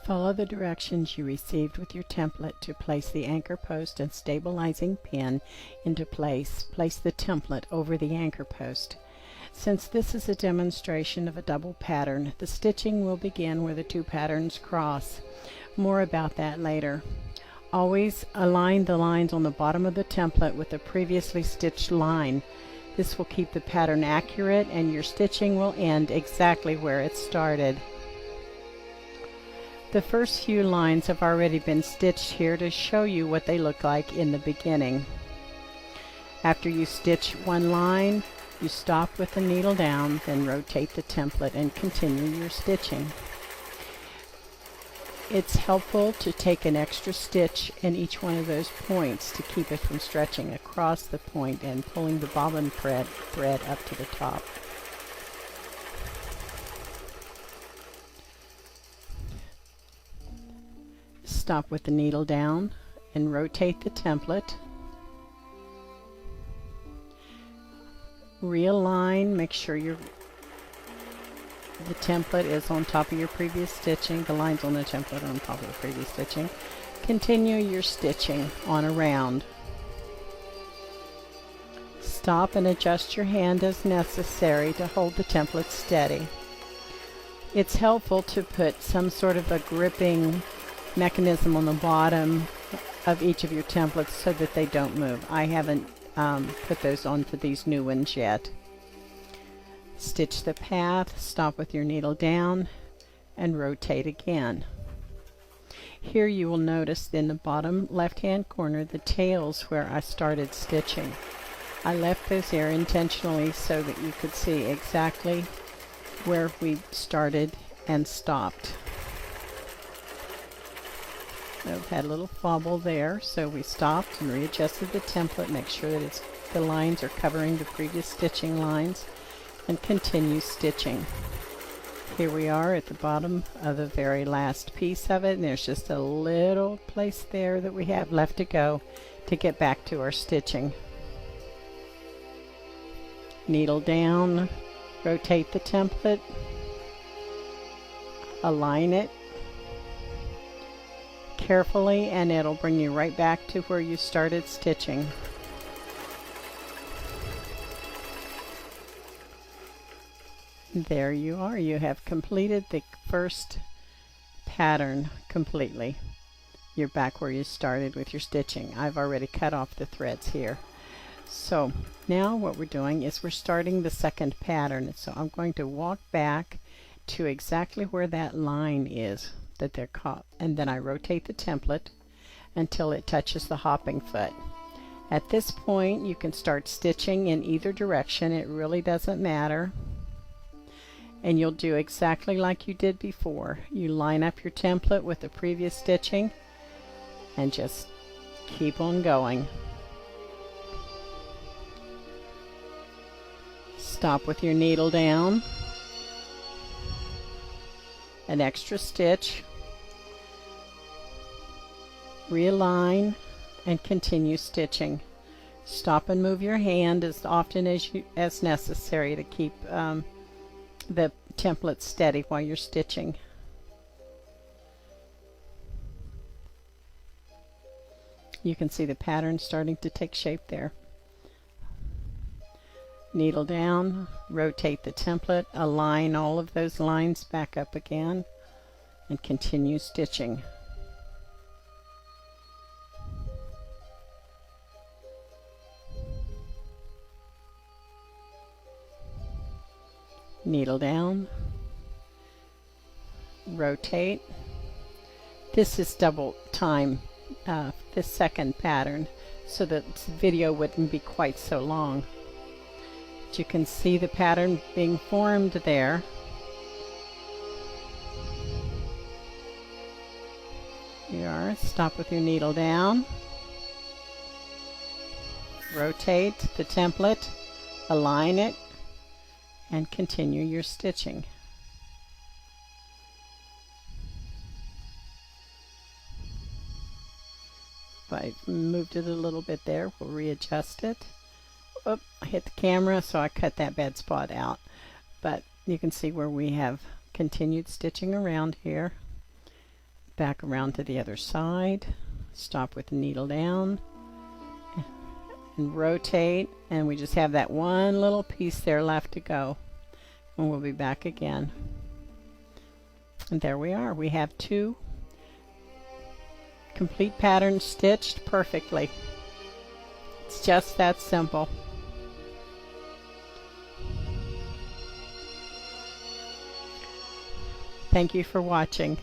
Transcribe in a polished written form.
Follow the directions you received with your template to place the anchor post and stabilizing pin into place. Place the template over the anchor post. Since this is a demonstration of a double pattern, the stitching will begin where the two patterns cross. More about that later. Always align the lines on the bottom of the template with the previously stitched line. This will keep the pattern accurate and your stitching will end exactly where it started. The first few lines have already been stitched here to show you what they look like in the beginning. After you stitch one line, you stop with the needle down, then rotate the template and continue your stitching. It's helpful to take an extra stitch in each one of those points to keep it from stretching across the point and pulling the bobbin thread up to the top. Stop with the needle down and rotate the template. Realign, make sure the template is on top of your previous stitching. The lines on the template are on top of the previous stitching. Continue your stitching on around. Stop and adjust your hand as necessary to hold the template steady. It's helpful to put some sort of a gripping mechanism on the bottom of each of your templates so that they don't move. I haven't put those on for these new ones yet. Stitch the path, stop with your needle down, and rotate again. Here you will notice in the bottom left hand corner the tails where I started stitching. I left those there intentionally so that you could see exactly where we started and stopped. I've had a little fobble there, so we stopped and readjusted the template, make sure that the lines are covering the previous stitching lines, and continue stitching. Here we are at the bottom of the very last piece of it, and there's just a little place there that we have left to go to get back to our stitching. Needle down, rotate the template, align it carefully, and it'll bring you right back to where you started stitching. There you are. You have completed the first pattern completely. You're back where you started with your stitching. I've already cut off the threads here. So now what we're doing is we're starting the second pattern. So I'm going to walk back to exactly where that line is that they're caught, and then I rotate the template until it touches the hopping foot. At this point you can start stitching in either direction. It really doesn't matter, and you'll do exactly like you did before. You line up your template with the previous stitching and just keep on going. Stop with your needle down, an extra stitch, realign, and continue stitching. Stop and move your hand as often as necessary to keep the template steady while you're stitching. You can see the pattern starting to take shape there. Needle down, rotate the template, align all of those lines back up again, and continue stitching. Needle down, rotate. This is double time, this second pattern, so that the video wouldn't be quite so long. But you can see the pattern being formed there. Here you are. Stop with your needle down, rotate the template, align it, and continue your stitching. If I moved it a little bit there, we'll readjust it. Oop, I hit the camera, so I cut that bad spot out. But you can see where we have continued stitching around here. Back around to the other side. Stop with the needle down and rotate, and we just have that one little piece there left to go, and we'll be back again. And there we are. We have 2 complete patterns stitched perfectly. It's just that simple. Thank you for watching.